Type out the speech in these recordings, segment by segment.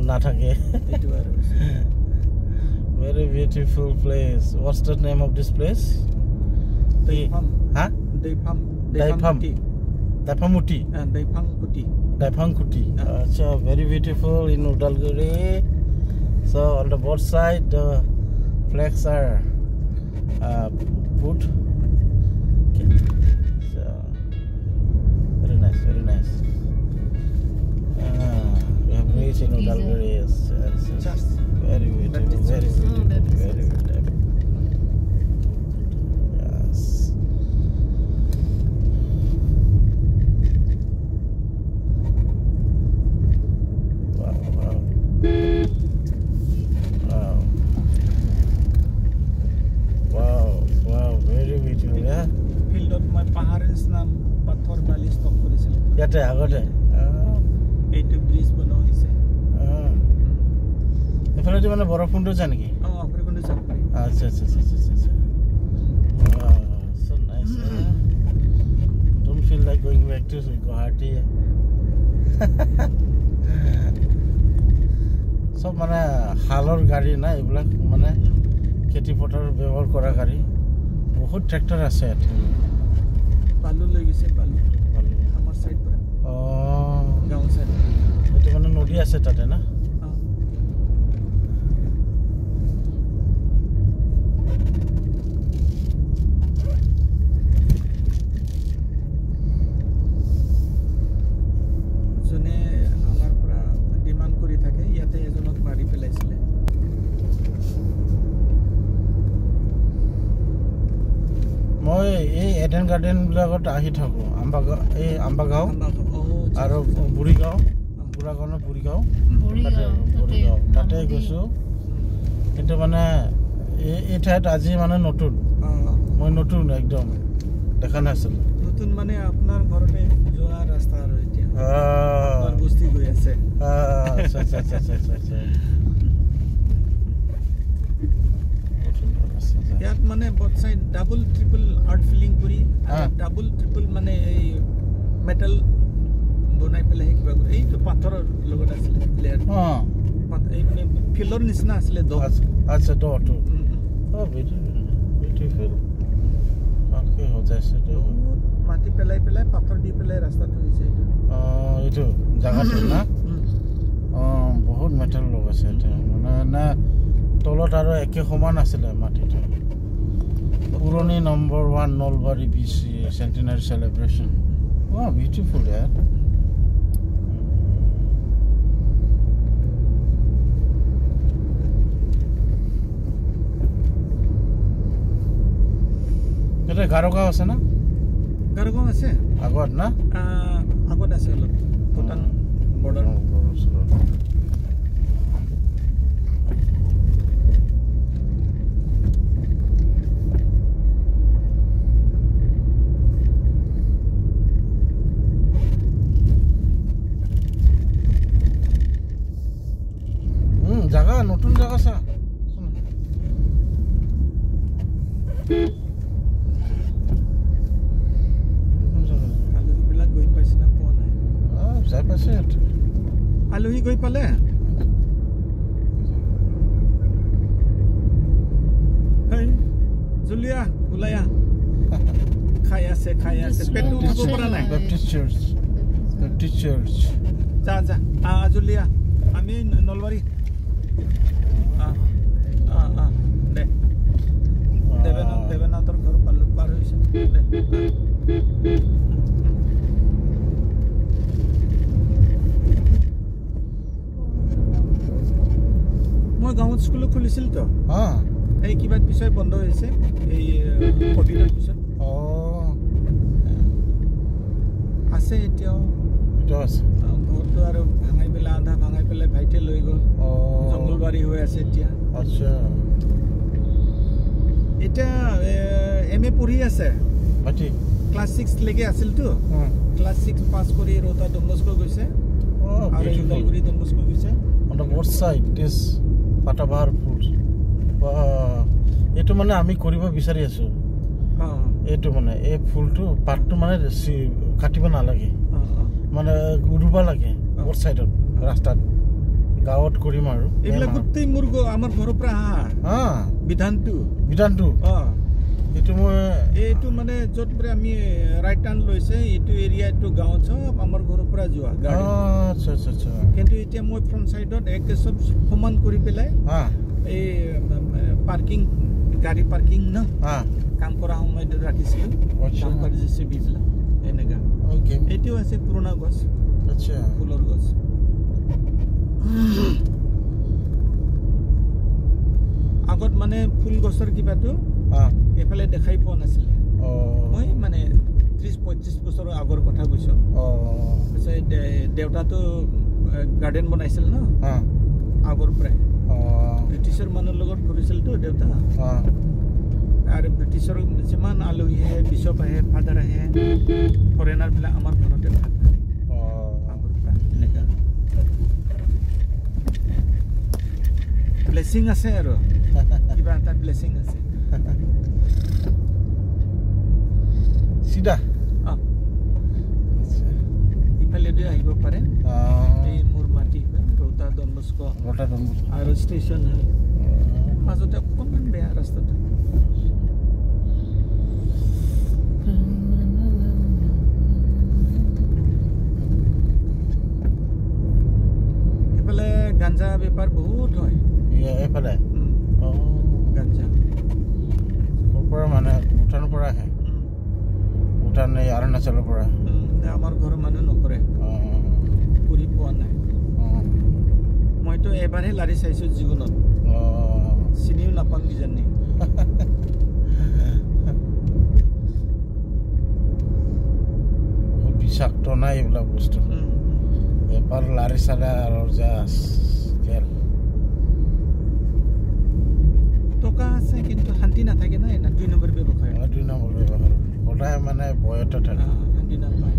na thake. Very beautiful place. What's the name of this place? Daipam. Huh? Daipam. Daipamuti. Daipangkuti. So very beautiful in Udalguri. So on the both side the flags are put. Okay. So very nice. We have reached in Udalguri. Yes. Just Very beautiful. Very beautiful. Yes. Wow. Very beautiful. Yeah. Field of my parents naam pathor bali stop korisile. Yate agote. Eight bridge bana hoise. এফালে যে মানে বৰফুণ্ড যায় নেকি অপৰিকুণ্ড যাব পাৰি আচ্ছা so nice don't feel like going back to Guwahati সব মানে হালৰ গাড়ী না এইবিলাক মানে খেতি পথাৰৰ ব্যৱহাৰ কৰা গাড়ী বহুত ট্ৰেক্টৰ আছে ইয়াতে বালু লৈ গৈছে বালু আমাৰ সাইড পৰা গাঁও সাইড এটা মানে নদী আছে তাতে না মই এই এডেন গাৰ্ডেন বিলাকত আহি থাকো আম্বাগাঁও আৰু বুঢ়ীগাঁও বুঢ়ীগাঁও তাতে গৈছো কিন্তু মানে এই ঠাইত আজি মানে নতুন মই নতুন একদম দেখা নাছিলো নতুন মানে আপোনাৰ ঘৰতে যোৱা ৰাস্তা আৰু এতিয়া বস্তি গৈ আছে ইয়াত মানে both side double triple art filling কৰি double triple মানে এই মেটাল বনাই পেলাই কিবা এইটো পাথৰৰ লগত আছিল লেয়াৰ এই মানে ফিলৰ নিচিনা আছিল দ আচ্ছা দটো বিউটিফুল আকে হৈ যাইছে তো মাটি পেলাই পাথৰ দি পেলাই ৰাস্তাটো হৈছে এইটো জাগাটো না বহুত মেটাল লগাইছে এটা মানে না তলত আৰু একে সমান আছিলে মাটিটো পুৰণি number 1 Nalbari BC centenary celebration wow beautiful yaar এটা গাৰগাঁও আছে না গাৰগাঁও আছে আগত না আগত আছে অলপ ভুটান বৰ্ডাৰ জায়গা নতুন জায়গা আছে আলহীবিলাক গৈ পাইছে না পোৱা নাই যাই পাইছে আলহী গৈ পালে জুলিয়া ওলায়া খাই আছে পেটটো উঠাব পৰা নাই বেপ্টিষ্ট চাৰ্চ যা জুলিয়া আমি নলবাৰী দেবেনাথৰ ঘৰ পাৰ হৈছে মই গাঁৱত স্কুলো খুলিছিল তো এই কিবা পিছত বন্ধ হৈছে এই কোভিডৰ পিছত আছে এতিয়াও আছে ঘৰটো আৰু ভাঙাই পেলাই আধা ভাঙাই পেলাই ভাইটে লৈ গ'ল জংগলবাৰী হৈ আছে এতিয়া আচ্ছা এটা এমএ পঢ়ি আছে বাটি ক্লাস 6 লৈকে আছিল তো ক্লাস 6 পাস কৰি ৰতা ডমস্কো গৈছে আৰু ইউডালগুৰি ডমস্কো গৈছে on the both side this পাটাবাৰ ফুল এটো মানে আমি কৰিব বিচাৰি আছো এটো মানে এই ফুলটো পাতটো মানে কাটিব নালাগে মানে গুৰুবা লাগে both side ৰাস্তাত গাঁৱত কৰিম আৰু এইবিলাক গোটেই মোৰ আমাৰ ঘৰৰ পৰা আহা বিধানটো এইটো মই এইটো মানে য'ত পৰা আমি ৰাইট টাৰ্ণ লৈছে এইটো এৰিয়া এইটো গাঁৱত চব আমাৰ ঘৰৰ পৰা যোৱা গাড়ী আচ্ছা আচ্ছা আচ্ছা কিন্তু এতিয়া মই ফ্ৰণ্ট চাইডত একে চব সমান কৰি পেলাই এই পাৰ্কিং গাড়ী পাৰ্কিং ন কাম কৰা সময়ত ৰাখিছিলোঁ কাম কৰি জেচিবি বিলাক এনেকা এইটো আছে পুৰণা গছ আচ্ছা ফুলৰ গছ আগত মানে ফুল গছৰ কিবাটো এফালে দেখাই পোৱা নাছিলে মই মানে 30-35 বছৰৰ আগৰ কথা কৈছো দেউতাটো গাৰ্ডেন বনাইছিল ন আগৰ পৰাই ব্ৰিটিছৰ মানুহৰ লগত কৰিছিলতো দেউতা আৰু ব্ৰিটিছৰ যিমান আলহী আহে বিশ্বপ আহে ফাদাৰ আহে ফৰেনাৰ বিলাক আমাৰ ঘৰতে ভাত খায় আগৰ পৰা এনেকা ব্লেছিং আছে আৰু কিবা এটা ব্লেছিং আছে সিধা ইফালে দি আহিব পাৰে এই মোৰ মাটি ৰৌতা ডন বস্কো আৰু ষ্টেচন হয় মাজতে অকণমান বেয়া ৰাস্তাটো এইফালে গাঞ্জা বেপাৰ বহুত হয় এইফালে গাঞ্জা পৰা মানে ভূটানৰ পৰা আহে ভূটান এই অৰুণাচলৰ পৰা আমাৰ ঘৰৰ মানুহ নকৰে কৰি পোৱা নাই মইতো এবাৰহে লাৰি চাইছোঁ জীৱনত চিনিও নাপাম কিজানি বহুত বিষাক্ত নাই এইবিলাক বস্তু এবাৰ লাৰি চালে আৰু টকা আছে কিন্তু শান্তি নাথাকে না এনে 2 নম্বৰ ব্যৱসায় সদায় মানে বয়তে থাকে শান্তি নাপায়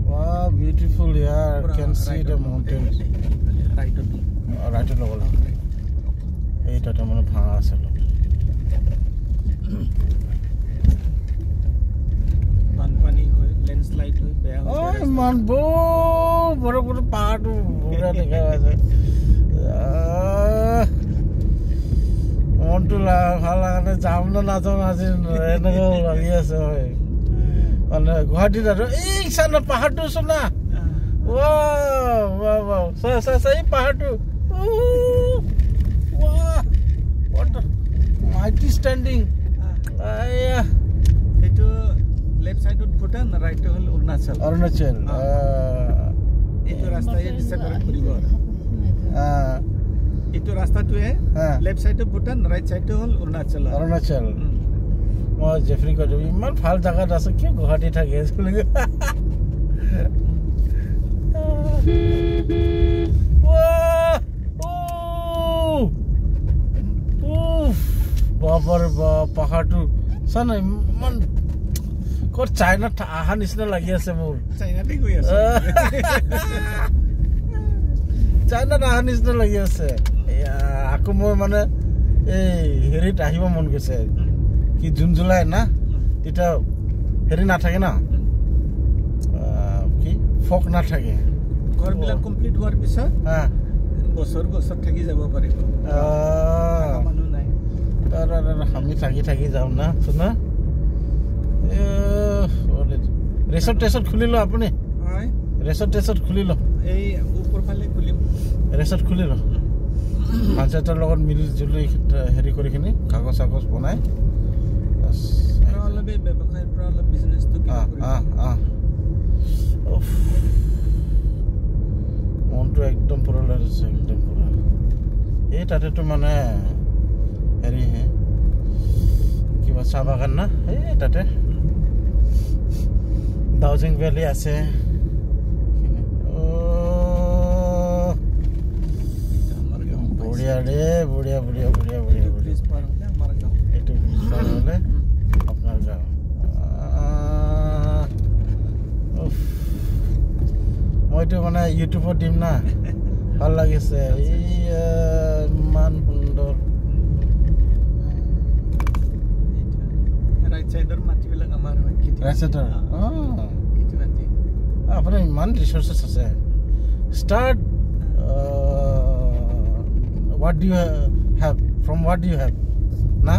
wow beautiful here can see the mountains right level এইটা তো মানে ভাঙা আছে পানী হয় লেন্ডস্লাইড হয় বেয়া হয় মান বড় বড় পাহাড় পুরা দেখা আছে মনটো ভাল লাগে যাম না নাযাম আজি এনেকে লাগি আছে হয় মানে গুৱাহাটীত আৰু এই চানা পাহাৰটো চোনা এই পাহাৰটো মাইটি ষ্টেণ্ডিং এইটো লেফট সাইডত ভুটান ৰাইট হল অৰুণাচল এইটো ৰাস্তাই ডিসেপাৰেট কৰিব এইটো ৰাস্তাটোৱে লেফট সাইডত ভুটান ৰাইট সাইড হল অৰুণাচল মই জেফ্ৰি কৰো ইমান ভাল জায়গাত আছে কি গুৱাহাটী থাকে বাবাৰ পাহাৰটো চানা ইমান ক'ত চাইনাত আহা নিচিনা লাগি আছে মোৰ চাইনাতে গৈ আছে চাইনাত আহা নিচিনা লাগি আছে আকৌ মই মানে এই হেৰিত আহিব মন গৈছে কি জুন জুলাই না এটা হেৰি নাথাকে না কি ফক নাথাকে ঘৰবিলাক কমপ্লিট হোৱাৰ পিছত বছৰ বছৰ থাকি যাব পাৰিব মানুহ নাই আমি থাকি যাম না শুনা ৰেচৰ্ট টেচৰ্ট খুলি ল আপুনি ৰেচৰ্ট টেচৰ্ট খুলি ল এই ওপৰ ফালে খুলিম ৰেচৰ্ট খুলি ল পঞ্চায়তৰ লগত মিলি জুলি হেৰি কৰি কিনি কাগজ চাগজ বনাই মনটো একদম পুৰা লাগিছে একদম পুৰা এই তাতেতো মানে হেৰি হে কিবা চাহ বাগান না এই তাতে দাউজিং ভেলি আছে বঢ়িয়া ৰে বঢ়িয়া বঢ়িয়া বঢ়িয়া বঢ়িয়া এইটো হলে আপোনাৰ গাঁও মইতো মানে ইউটিউবত দিম না ভাল লাগিছে ইমান সুন্দৰ ৰাইট সাইডৰ মাটিবিলাক আমাৰ হয় ৰাইট সাইডৰ খেতি মাটি আপোনাৰ ইমান ৰিসোৰ্সেস আছে start what do you have from what do you have na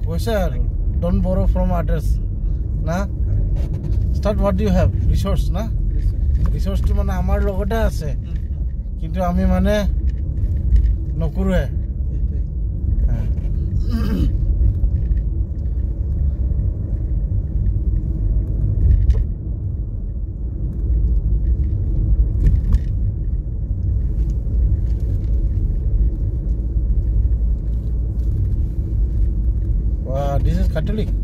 কৈছে আৰু don't borrow from others na start what do you have resource na resource to মানে আমাৰ লগতে আছে কিন্তু আমি মানে নকৰোৱে This is Catholic.